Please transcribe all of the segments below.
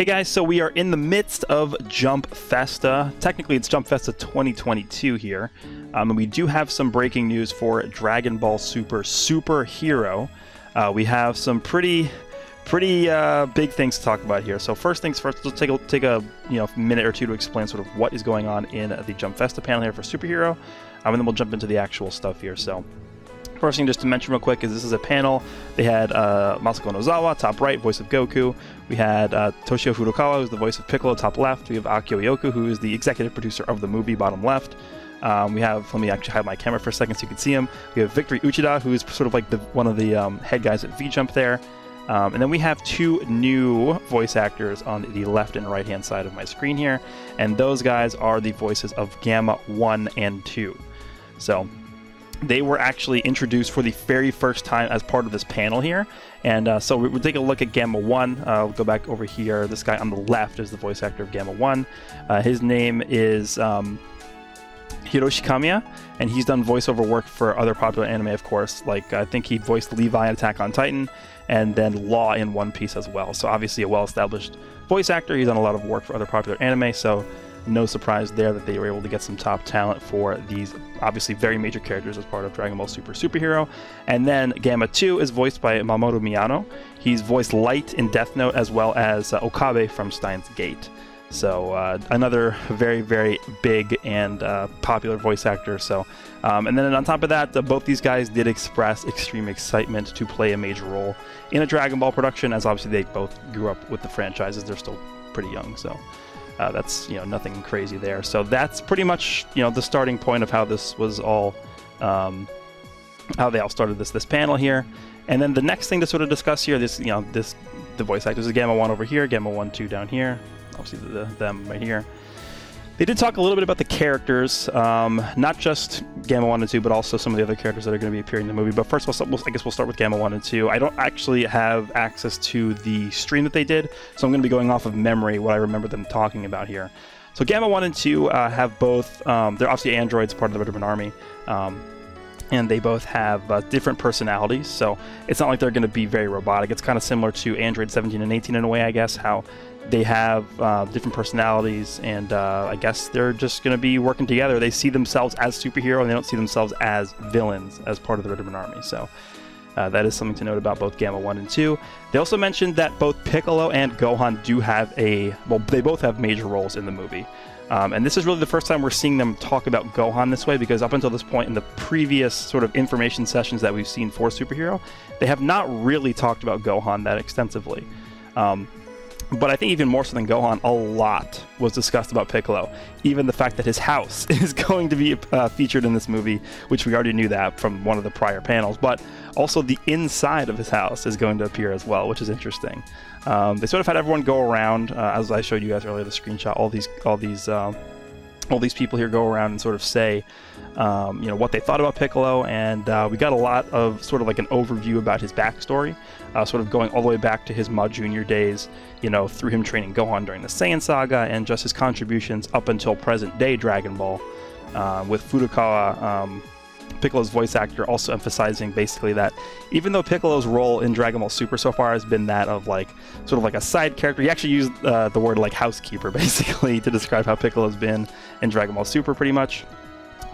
Hey guys, so we are in the midst of Jump Festa. Technically it's Jump Festa 2022 here. And we do have some breaking news for Dragon Ball Super Hero. We have some pretty big things to talk about here. So first things first, let's take a minute or two to explain sort of what is going on in the Jump Festa panel here for Superhero, and then we'll jump into the actual stuff here. So first thing just to mention real quick is this is a panel. They had Masako Nozawa, top right, voice of Goku. We had Toshio Furukawa, who's the voice of Piccolo, top left. We have Akio Ioku, who is the executive producer of the movie, bottom left. We have, let me actually hide my camera for a second so you can see him. We have Victory Uchida, who is sort of like one of the head guys at V-Jump there. And then we have two new voice actors on the left and right hand side of my screen here. And those guys are the voices of Gamma 1 and 2. So they were actually introduced for the very first time as part of this panel here. And so we'll take a look at Gamma 1. We'll go back over here. This guy on the left is the voice actor of Gamma 1. His name is Hiroshi Kamiya, and he's done voiceover work for other popular anime, of course. Like, I think he voiced Levi in Attack on Titan, and then Law in One Piece as well. So obviously a well-established voice actor. He's done a lot of work for other popular anime, so no surprise there that they were able to get some top talent for these obviously very major characters as part of Dragon Ball Superhero. And then Gamma 2 is voiced by Mamoru Miyano. He's voiced Light in Death Note as well as Okabe from Steins Gate. So another very big and popular voice actor. So and then on top of that, both these guys did express extreme excitement to play a major role in a Dragon Ball production, as obviously they both grew up with the franchises. They're still pretty young, so that's nothing crazy there. So that's pretty much the starting point of how this was all how they all started this panel here. And then the next thing to sort of discuss here, the voice actors is Gamma 1 over here, Gamma 1, 2 down here. Obviously them right here. They did talk a little bit about the characters, not just Gamma 1 and 2, but also some of the other characters that are going to be appearing in the movie. But first of all, I guess we'll start with Gamma 1 and 2. I don't actually have access to the stream that they did, so I'm going to be going off of memory what I remember them talking about here. So Gamma 1 and 2 have both, they're obviously androids, part of the Ritterman Army, and they both have different personalities, so it's not like they're going to be very robotic. It's kind of similar to Android 17 and 18 in a way, I guess, how they have different personalities, and I guess they're just going to be working together. They see themselves as superhero, and they don't see themselves as villains as part of the Ritterman Army. So that is something to note about both Gamma 1 and 2. They also mentioned that both Piccolo and Gohan do have they both have major roles in the movie. And this is really the first time we're seeing them talk about Gohan this way, because up until this point in the previous sort of information sessions that we've seen for Superhero, they have not really talked about Gohan that extensively. But I think even more so than Gohan, a lot was discussed about Piccolo. Even the fact that his house is going to be featured in this movie, which we already knew that from one of the prior panels, but also the inside of his house is going to appear as well, which is interesting. They sort of had everyone go around, as I showed you guys earlier, the screenshot, all these people here go around and sort of say what they thought about Piccolo, and we got a lot of sort of like an overview about his backstory, sort of going all the way back to his Ma Junior days, through him training Gohan during the Saiyan Saga, and just his contributions up until present day Dragon Ball, with Furukawa, Piccolo's voice actor, also emphasizing basically that even though Piccolo's role in Dragon Ball Super so far has been that of sort of like a side character, he actually used the word like housekeeper basically to describe how Piccolo's been in Dragon Ball Super pretty much.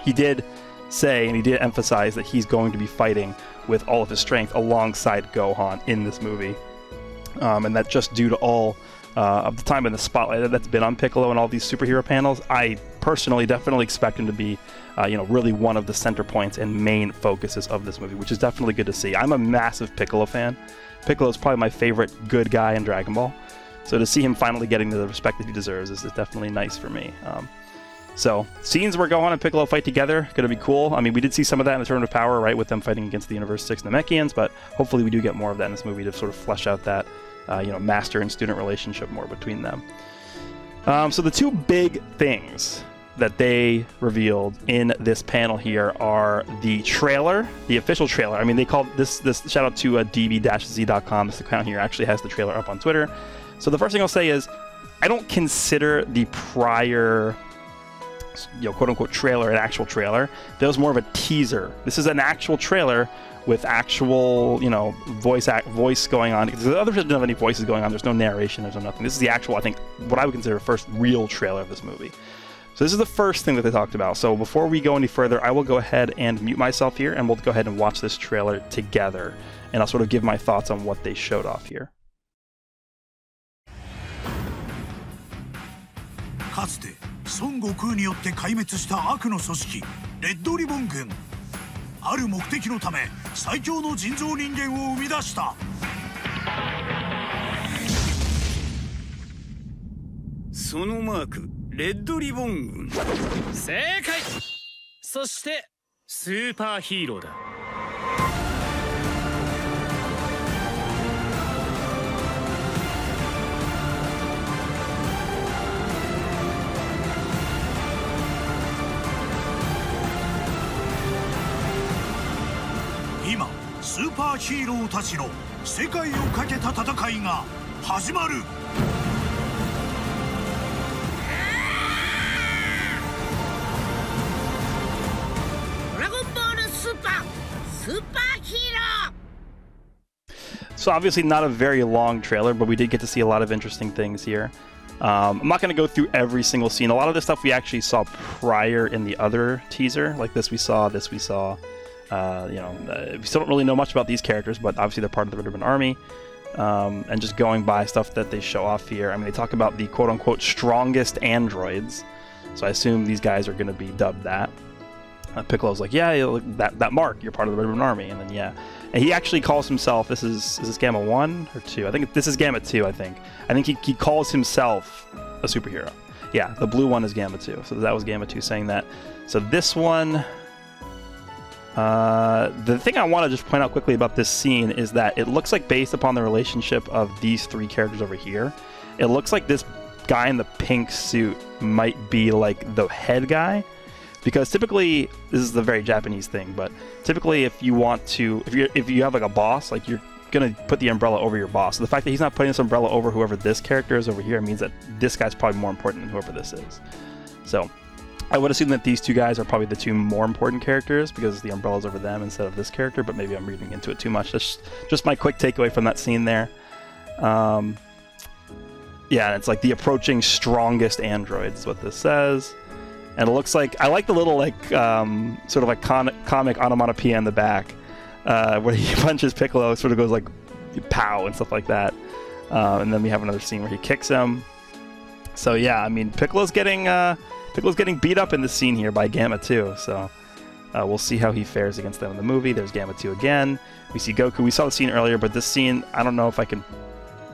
He did say, and he did emphasize, that he's going to be fighting with all of his strength alongside Gohan in this movie. And that just due to all of the time in the spotlight that's been on Piccolo and all these superhero panels, I personally definitely expect him to be really one of the center points and main focuses of this movie, which is definitely good to see. I'm a massive Piccolo fan. Piccolo is probably my favorite good guy in Dragon Ball, so to see him finally getting the respect that he deserves is definitely nice for me. So scenes where Gohan and Piccolo fight together, gonna be cool. I mean, we did see some of that in the Tournament of Power, right, with them fighting against the Universe 6 Namekians, but hopefully we do get more of that in this movie to sort of flesh out that master and student relationship more between them. So the two big things that they revealed in this panel here are the trailer, the official trailer. I mean, they called this shout out to db-z.com. This account here actually has the trailer up on Twitter. So the first thing I'll say is, I don't consider the prior quote-unquote trailer an actual trailer. That was more of a teaser. This is an actual trailer with actual, you know, voice going on. Because the others didn't have any voices going on. There's no narration. There's no nothing. This is the actual, I think, what I would consider first real trailer of this movie. So this is the first thing that they talked about. So before we go any further, I will go ahead and mute myself here, and we'll go ahead and watch this trailer together. And I'll sort of give my thoughts on what they showed off here. かつて孫悟空によって壊滅した悪の組織レッドリボン軍。ある目的のため最強の人造人間を生み出した。そのマークレッドリボン軍。正解。そしてスーパーヒーローだ。今スーパーヒーローたちの世界をかけた戦いが始まる。ドラゴンボールスーパーヒーロー。 So obviously not a very long trailer, but we did get to see a lot of interesting things here. I'm not going to go through every single scene. A lot of the stuff we actually saw prior in the other teaser, like this we saw. You know, we still don't really know much about these characters, but obviously they're part of the Red Ribbon Army. And just going by stuff that they show off here. I mean, they talk about the quote-unquote strongest androids. So I assume these guys are going to be dubbed that. Piccolo's like, yeah, that mark, you're part of the Red Ribbon Army. And then, yeah. And he actually calls himself, is this Gamma 1 or 2? I think this is Gamma 2, I think. I think he calls himself a superhero. Yeah, the blue one is Gamma 2. So that was Gamma 2 saying that. So this one... the thing I want to just point out quickly about this scene is that it looks like, based upon the relationship of these three characters over here, it looks like this guy in the pink suit might be like the head guy, because typically, this is the very Japanese thing, but typically if you want to, if you have like a boss, like you're gonna put the umbrella over your boss. So the fact that he's not putting this umbrella over whoever this character is over here means that this guy's probably more important than whoever this is. So I would assume that these two guys are probably the two more important characters because the umbrella's over them instead of this character, but maybe I'm reading into it too much. That's just my quick takeaway from that scene there. Yeah, it's like the approaching strongest androids is what this says. And it looks like, I like the little like sort of like comic onomatopoeia in the back where he punches Piccolo, sort of goes like pow and stuff like that. And then we have another scene where he kicks him. So yeah, I mean, Piccolo's getting beat up in this scene here by Gamma 2, so we'll see how he fares against them in the movie. There's Gamma 2 again. We see Goku. We saw the scene earlier, but this scene, I don't know if I can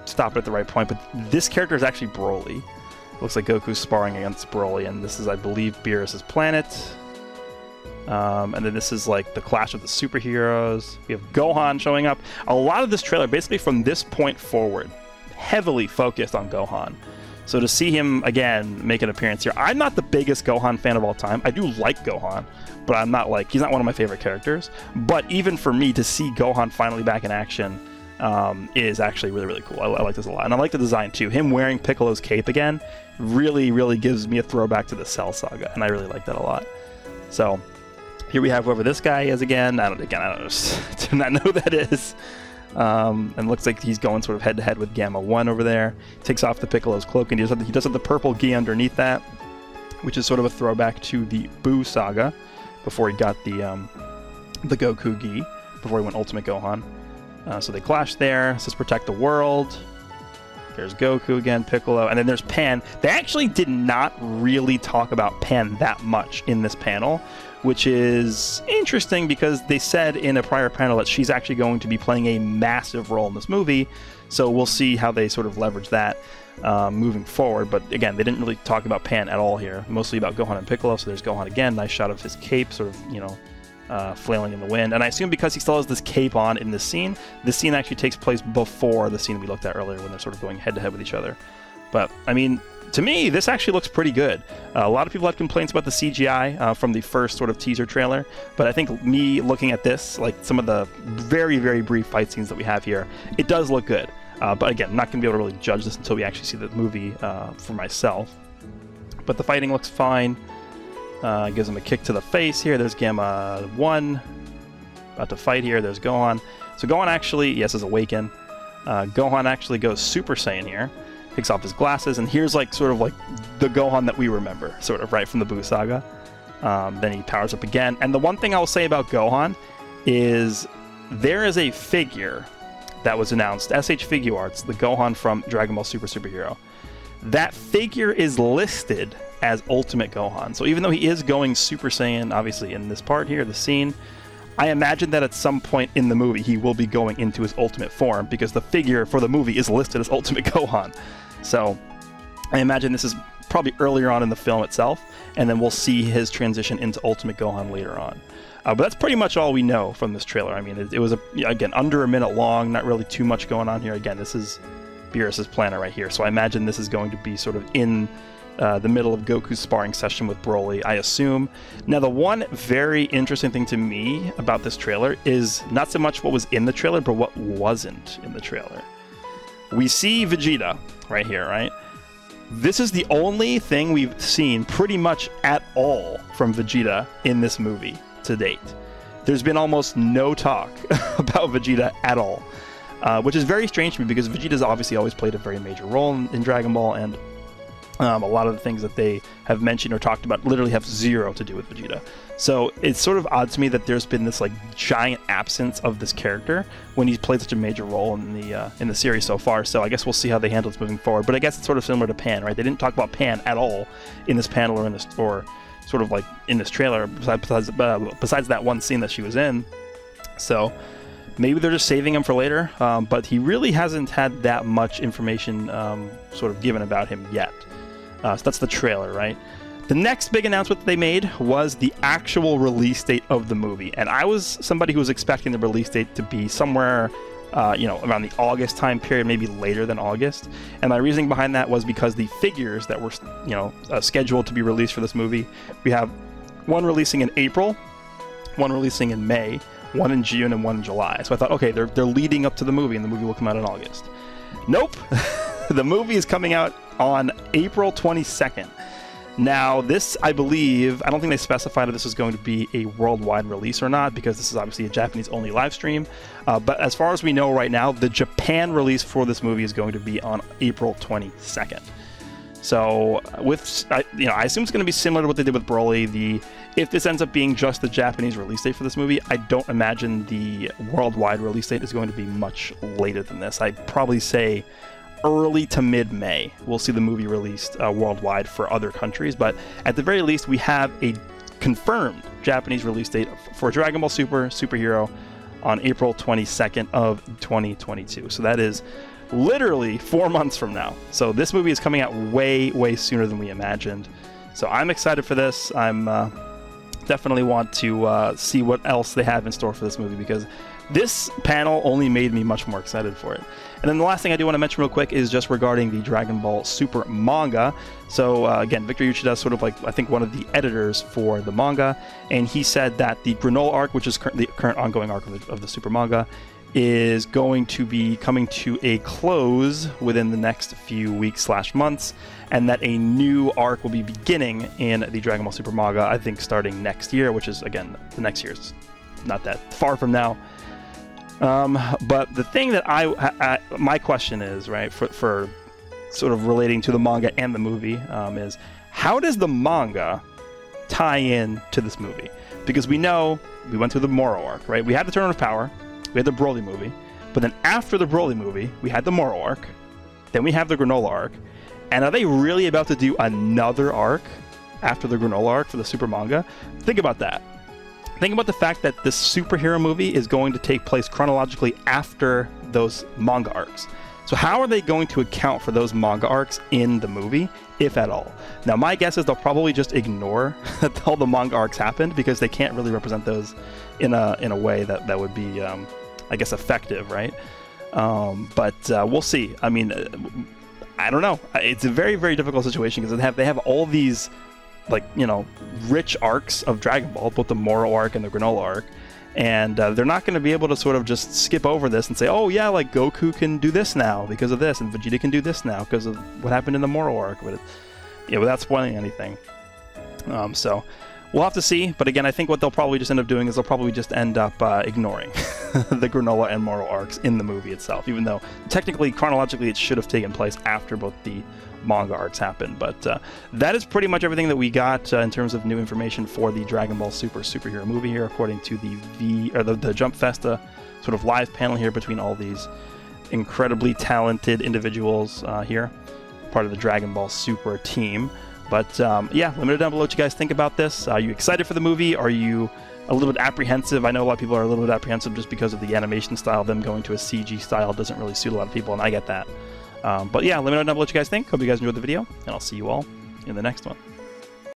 stop it at the right point, but this character is actually Broly. Looks like Goku's sparring against Broly, and this is, I believe, Beerus' planet. And then this is like the clash of the superheroes. We have Gohan showing up. A lot of this trailer, basically from this point forward, heavily focused on Gohan. So to see him, again, make an appearance here, I'm not the biggest Gohan fan of all time. I do like Gohan, but I'm not like, he's not one of my favorite characters. But even for me, to see Gohan finally back in action is actually really, really cool. I like this a lot. And I like the design too. Him wearing Piccolo's cape again really, really gives me a throwback to the Cell Saga, and I really like that a lot. So here we have whoever this guy is again. I don't do not know who that is. And looks like he's going sort of head-to-head with Gamma 1 over there. Takes off the Piccolo's cloak, and he does have the purple gi underneath that, which is sort of a throwback to the Buu saga, before he got the Goku gi, before he went Ultimate Gohan. So they clash there. It says protect the world. There's Goku again, Piccolo, and then there's Pan. They actually did not really talk about Pan that much in this panel, which is interesting because they said in a prior panel that she's actually going to be playing a massive role in this movie. So we'll see how they sort of leverage that moving forward. But again, they didn't really talk about Pan at all here. Mostly about Gohan and Piccolo. So there's Gohan again. Nice shot of his cape, sort of, you know, flailing in the wind. And I assume because he still has this cape on in this scene actually takes place before the scene we looked at earlier when they're sort of going head-to-head with each other. But, I mean, to me, this actually looks pretty good. A lot of people have complaints about the CGI from the first sort of teaser trailer, but I think me looking at this, like some of the very, very brief fight scenes that we have here, it does look good. But again, I'm not going to be able to really judge this until we actually see the movie for myself. But the fighting looks fine. Gives him a kick to the face here. There's Gamma 1. about to fight here. There's Gohan. So Gohan actually, yes, is awakened. Gohan actually goes Super Saiyan here, takes off his glasses, and here's like sort of like the Gohan that we remember, sort of, right, from the Buu Saga. Then he powers up again. And the one thing I will say about Gohan is there is a figure that was announced, SH Figure Arts, the Gohan from Dragon Ball Super Superhero. That figure is listed as Ultimate Gohan. So even though he is going Super Saiyan, obviously in this part here, the scene, I imagine that at some point in the movie he will be going into his ultimate form because the figure for the movie is listed as Ultimate Gohan. So I imagine this is probably earlier on in the film itself, and then we'll see his transition into Ultimate Gohan later on. But that's pretty much all we know from this trailer. I mean, it was, again, under a minute long, not really too much going on here. Again, this is Beerus' planet right here, so I imagine this is going to be sort of in the middle of Goku's sparring session with Broly, I assume. Now, the one very interesting thing to me about this trailer is not so much what was in the trailer, but what wasn't in the trailer. We see Vegeta right here, right? This is the only thing we've seen pretty much at all from Vegeta in this movie to date. There's been almost no talk about Vegeta at all, which is very strange to me because Vegeta's obviously always played a very major role in Dragon Ball, and a lot of the things that they have mentioned or talked about literally have zero to do with Vegeta. So it's sort of odd to me that there's been this like giant absence of this character when he's played such a major role in the series so far. So I guess we'll see how they handle this moving forward. But I guess it's sort of similar to Pan, right? They didn't talk about Pan at all in this panel or in this, or sort of like in this trailer, besides that one scene that she was in. So maybe they're just saving him for later. But he really hasn't had that much information sort of given about him yet. So that's the trailer, right? The next big announcement that they made was the actual release date of the movie. And I was somebody who was expecting the release date to be somewhere, around the August time period, maybe later than August. And my reasoning behind that was because the figures that were, scheduled to be released for this movie, we have one releasing in April, one releasing in May, one in June, and one in July. So I thought, okay, they're leading up to the movie, and the movie will come out in August. Nope. The movie is coming out on April 22nd. Now, this, I believe, I don't think they specified if this is going to be a worldwide release or not, because this is obviously a Japanese-only live stream. But as far as we know right now, the Japan release for this movie is going to be on April 22nd. So, I assume it's going to be similar to what they did with Broly. If this ends up being just the Japanese release date for this movie, I don't imagine the worldwide release date is going to be much later than this. I'd probably say early to mid-May we'll see the movie released worldwide for other countries, but at the very least we have a confirmed Japanese release date for Dragon Ball Super Superhero on April 22nd of 2022. So that is literally 4 months from now. So this movie is coming out way sooner than we imagined. So I'm excited for this. I'm definitely want to see what else they have in store for this movie, because this panel only made me much more excited for it. And then the last thing I do want to mention real quick is just regarding the Dragon Ball Super manga. So again, Victor Uchida is sort of like, I think, one of the editors for the manga, and he said that the Granola arc, which is the current ongoing arc of the Super manga, is going to be coming to a close within the next few weeks / months, and that a new arc will be beginning in the Dragon Ball Super manga, I think starting next year, which is, again, the next year is not that far from now. But the thing that my question is, right, for sort of relating to the manga and the movie, is how does the manga tie in to this movie? Because we know we went through the Moro arc, right? We had the Tournament of Power, we had the Broly movie, but then after the Broly movie, we had the Moro arc, then we have the Granola arc, and are they really about to do another arc after the Granola arc for the Super manga? Think about that. Think about the fact that this superhero movie is going to take place chronologically after those manga arcs. So how are they going to account for those manga arcs in the movie, if at all? Now, my guess is they'll probably just ignore that all the manga arcs happened, because they can't really represent those in a way that would be, I guess, effective, right? But we'll see. I mean, I don't know. It's a very difficult situation, because they have all these, like, rich arcs of Dragon Ball, both the Moro arc and the Granola arc, and they're not going to be able to sort of just skip over this and say, oh yeah, like Goku can do this now because of this, and Vegeta can do this now because of what happened in the Moro arc, but without spoiling anything. So we'll have to see. But again, I think what they'll probably just end up doing is they'll probably just end up ignoring the Granola and Moro arcs in the movie itself, even though technically, chronologically, it should have taken place after both the manga arcs happened. But that is pretty much everything that we got in terms of new information for the Dragon Ball Super superhero movie here, according to the Jump Festa sort of live panel here between all these incredibly talented individuals here, part of the Dragon Ball Super team. But yeah, let me know down below what you guys think about this. Are you excited for the movie? Are you a little bit apprehensive? I know a lot of people are a little bit apprehensive just because of the animation style. Them going to a CG style doesn't really suit a lot of people, and I get that. But yeah, let me know down below what you guys think. Hope you guys enjoyed the video, and I'll see you all in the next one.